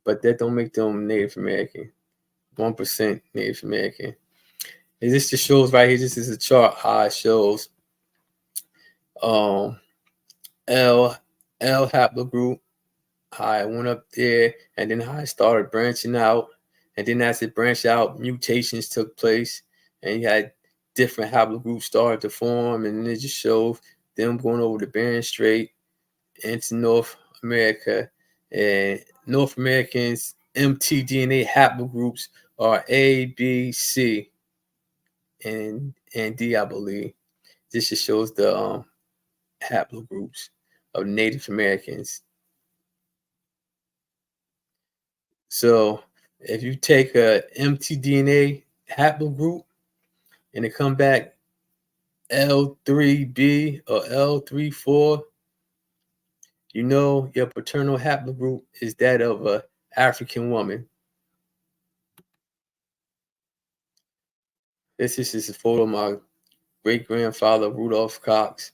but that don't make them Native American. 1% Native American. And this just shows right here. This is a chart how it shows um L haplogroup, how it went up there, and then how it started branching out. And then as it branched out, mutations took place, and you had different haplogroups started to form, and it just shows them going over the Bering Strait into North America. And North Americans' mtDNA haplogroups are A, B, C, and D, I believe. This just shows the haplogroups of Native Americans. So if you take a mtDNA haplogroup and it come back L3B or L34, you know your paternal haplogroup is that of a African woman. This is just a photo of my great-grandfather, Rudolph Cox,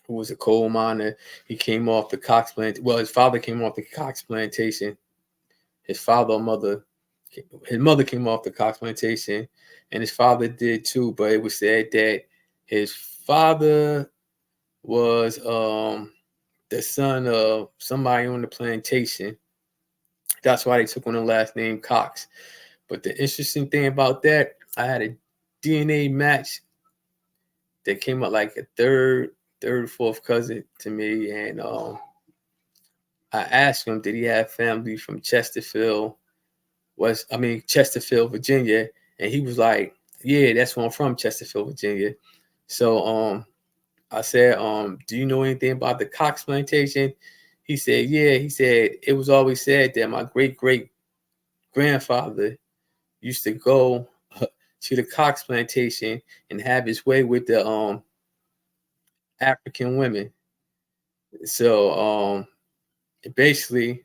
who was a coal miner. He came off the Cox plantation. Well, his father came off the Cox plantation. His mother came off the Cox plantation, and his father did too. But it was said that his father was the son of somebody on the plantation. That's why they took on the last name Cox. But the interesting thing about that, I had a DNA match that came out like a third, fourth cousin to me, and I asked him, did he have family from Chesterfield, Virginia? And he was like, yeah, that's where I'm from, Chesterfield, Virginia. So I said, do you know anything about the Cox plantation? He said, yeah. He said, it was always said that my great-great-grandfather used to go to the Cox plantation and have his way with the African women. So basically,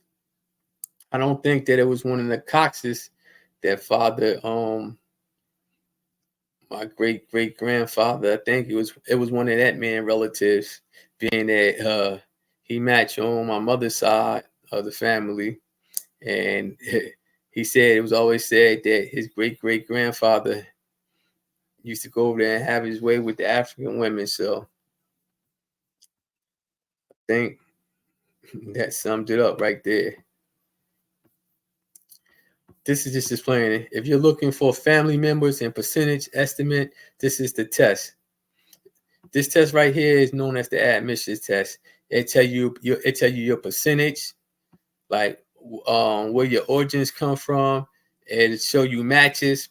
I don't think that it was one of the Coxes that fathered my great-great-grandfather. I think it was one of that man relatives, being that he matched on my mother's side of the family. And he said it was always said that his great-great-grandfather used to go over there and have his way with the African women. So I think that summed it up right there. This is just explaining it. If you're looking for family members and percentage estimate, this is the test. This test right here is known as the admissions test. It tell you your percentage, like where your origins come from. It show you matches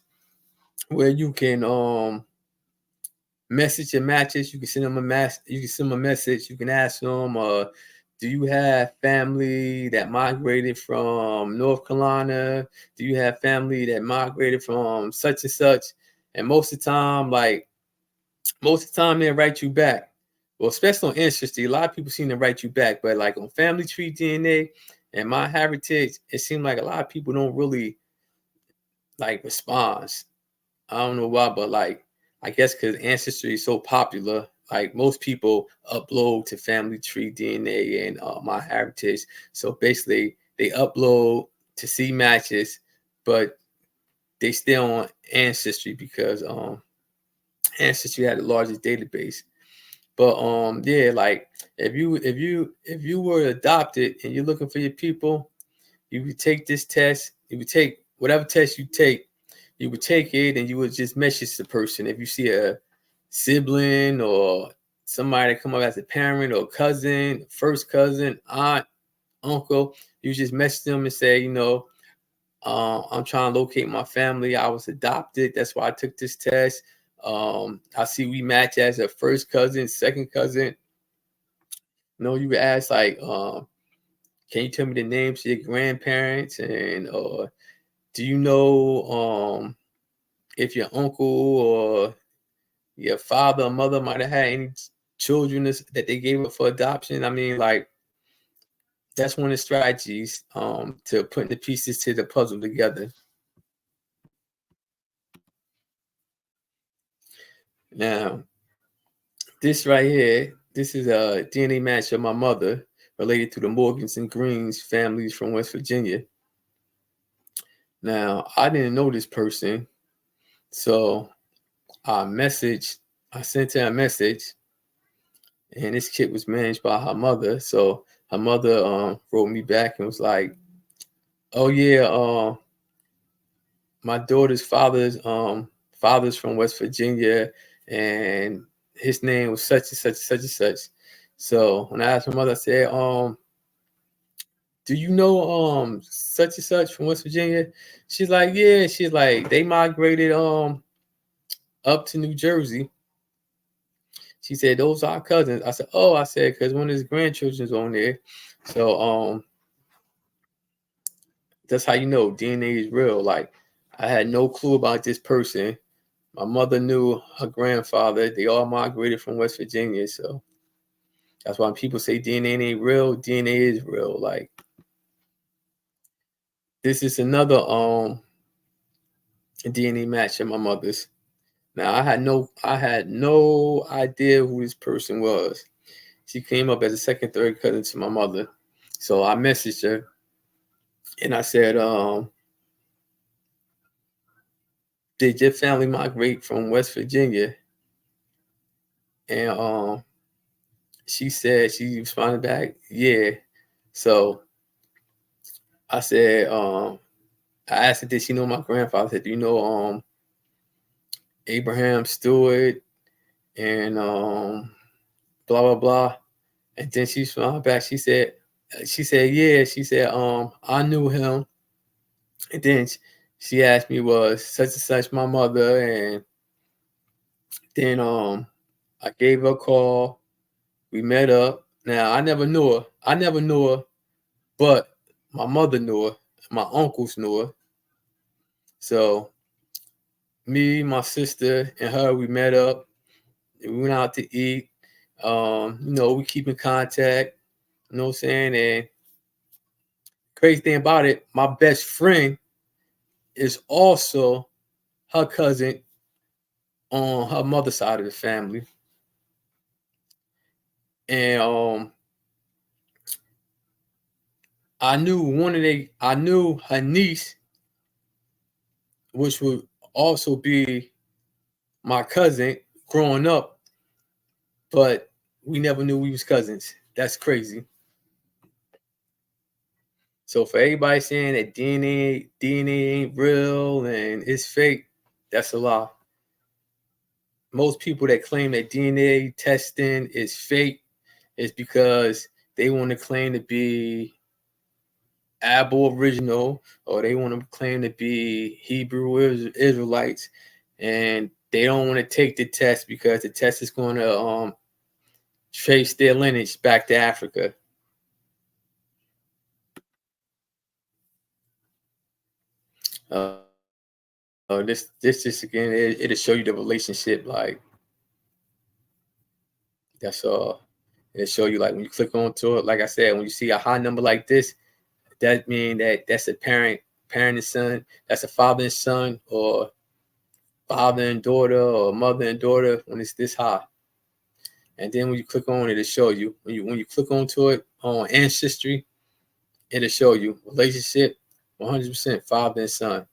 where you can message your matches. You can send them a message. You can ask them, do you have family that migrated from North Carolina? Do you have family that migrated from such and such? And most of the time they'll write you back. Well, especially on Ancestry, a lot of people seem to write you back, but like on Family Tree DNA and MyHeritage, it seems like a lot of people don't really like respond. I don't know why, but like I guess because Ancestry is so popular, like most people upload to Family Tree DNA and MyHeritage. So basically, they upload to see matches, but they still on Ancestry because Ancestry had the largest database. But yeah, like if you were adopted and you're looking for your people, you would take this test. You would take whatever test you take. You would take it and you would just message the person. If you see a sibling or somebody that come up as a parent or cousin, first cousin, aunt, uncle, you just message them and say, I'm trying to locate my family. I was adopted. That's why I took this test. I see we match as a first cousin, second cousin. You would ask like, can you tell me the names of your grandparents? And do you know if your uncle or your father or mother might have had any children that they gave up for adoption? I mean, like, that's one of the strategies to putting the pieces to the puzzle together. Now, this right here, this is a DNA match of my mother related to the Morgans and Greens families from West Virginia. Now, I didn't know this person, so I sent her a message, and this kid was managed by her mother. So her mother wrote me back and was like, "Oh yeah, my daughter's father's from West Virginia, and his name was such and such and such and such." So when I asked my mother, I said, "Do you know such and such from West Virginia?" She's like, "Yeah." She's like, "They migrated up to New Jersey." She said, "Those are our cousins." I said, "Oh," I said, "because one of his grandchildren's on there." So that's how you know DNA is real. Like, I had no clue about this person. My mother knew her grandfather. They all migrated from West Virginia. So that's why when people say DNA ain't real, DNA is real. Like, this is another DNA match in my mother's. Now I had no idea who this person was. She came up as a second, third cousin to my mother. So I messaged her and I said, "Did your family migrate from West Virginia?" And she responded back, "Yeah." So I said, I asked her, did she know my grandfather? I said, "Do you know Abraham Stewart and blah blah blah?" And then she responded back. She said, "Yeah." She said, "I knew him." And then she asked me, "Was such and such my mother?" And then I gave her a call. We met up. Now I never knew her. But my mother knew her. My uncles knew her. So me, my sister, and her, we met up. We went out to eat. We keep in contact. You know what I'm saying? And crazy thing about it, my best friend is also her cousin on her mother's side of the family. And I knew her niece, which would also be my cousin growing up, but we never knew we was cousins. That's crazy. So for everybody saying that DNA ain't real and it's fake, that's a lie. Most people that claim that DNA testing is fake is because they want to claim to be Aboriginal, or they want to claim to be Hebrew Israelites, and they don't want to take the test because the test is going to trace their lineage back to Africa. Uh, this just again, it'll show you the relationship. Like, that's all. It'll show you, like, when you click onto it. Like I said, when you see a high number like this, that mean that's a parent and son. That's a father and son, or father and daughter, or mother and daughter when it's this high. And then when you click on it, it'll show you. When you click onto it on ancestry, it'll show you relationship 100% father and son.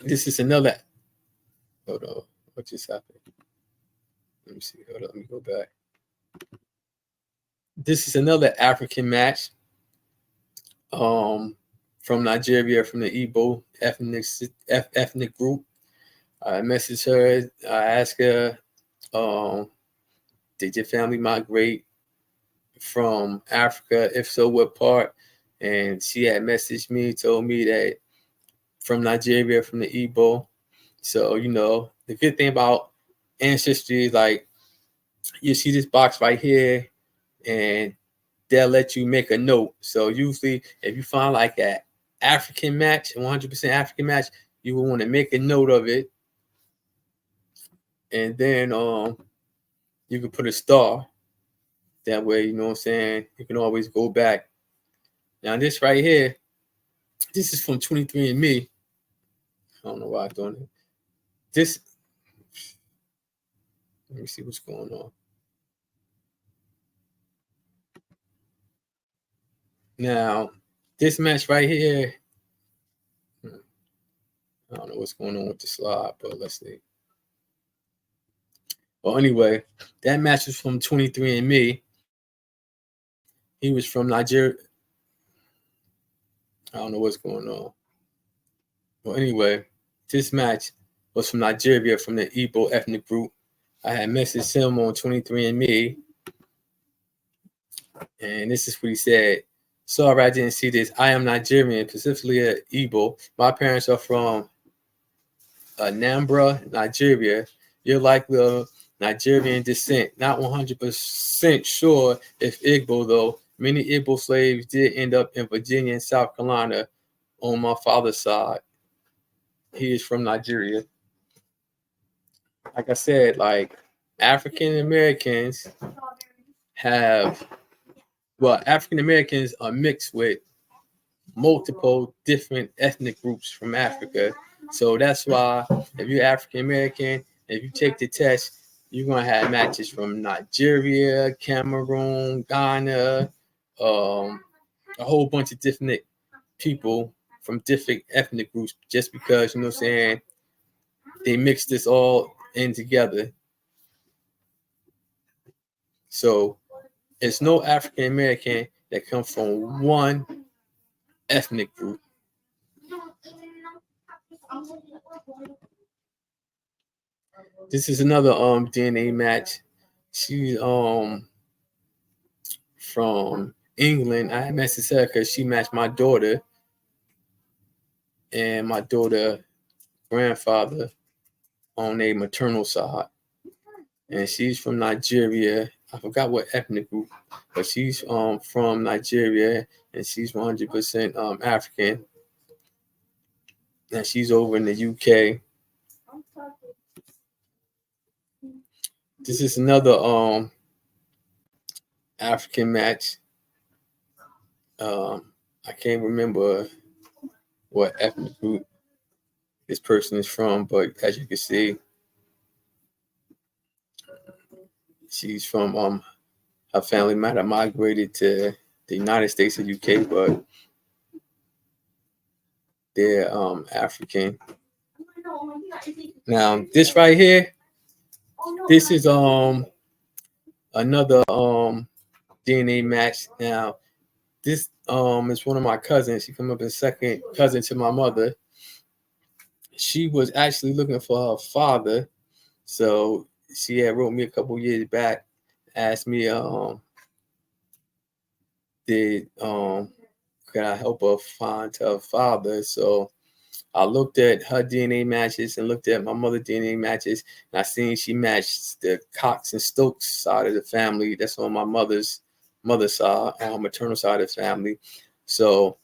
This is another. Hold on, what just happened? Let me see. Hold on, let me go back. This is another African match. Um, from Nigeria, from the Igbo ethnic group. I messaged her. I asked her, um, "Did your family migrate from Africa? If so, what part?" And she had messaged me, told me that from Nigeria, from the Igbo. So, the good thing about ancestry is, like, you see this box right here, and they'll let you make a note. So usually, if you find like a African match, 100% African match, you will want to make a note of it, and then you can put a star. That way, you know what I'm saying, you can always go back. Now this right here, this is from 23andMe. I don't know why I'm doing it. This, let me see what's going on. Now, this match right here, I don't know what's going on with the slide, but let's see. Well, anyway, that match was from 23andMe. He was from Nigeria. I don't know what's going on. Well, anyway, this match was from Nigeria, from the Igbo ethnic group. I had messaged him on 23andMe, and this is what he said. Sorry, I didn't see this. I am Nigerian, specifically Igbo. My parents are from Anambra, Nigeria. You're likely of Nigerian descent. Not 100% sure if Igbo, though. Many Igbo slaves did end up in Virginia and South Carolina on my father's side. He is from Nigeria. Like I said, like African Americans African Americans are mixed with multiple different ethnic groups from Africa. So that's why if you're African American, if you take the test, you're going to have matches from Nigeria, Cameroon, Ghana, a whole bunch of different people from different ethnic groups, just because, you know what I'm saying, they mix this all in together. So it's no African American that comes from one ethnic group. This is another DNA match. She's from England. I messaged her because she matched my daughter and my daughter grandfather on a maternal side. And she's from Nigeria. I forgot what ethnic group, but she's from Nigeria, and she's 100% African. And she's over in the UK. This is another African match. I can't remember what ethnic group this person is from, but as you can see, she's from her family might have migrated to the United States or UK, but they're African. Now this right here, this is another DNA match. Now this is one of my cousins. She come up as second cousin to my mother. She was actually looking for her father, so she had wrote me a couple years back, asked me could I help her find her father. So I looked at her DNA matches and looked at my mother's DNA matches, and I seen she matched the Cox and Stokes side of the family. That's on my mother's side, on maternal side of the family. So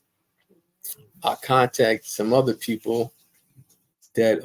I contacted some other people that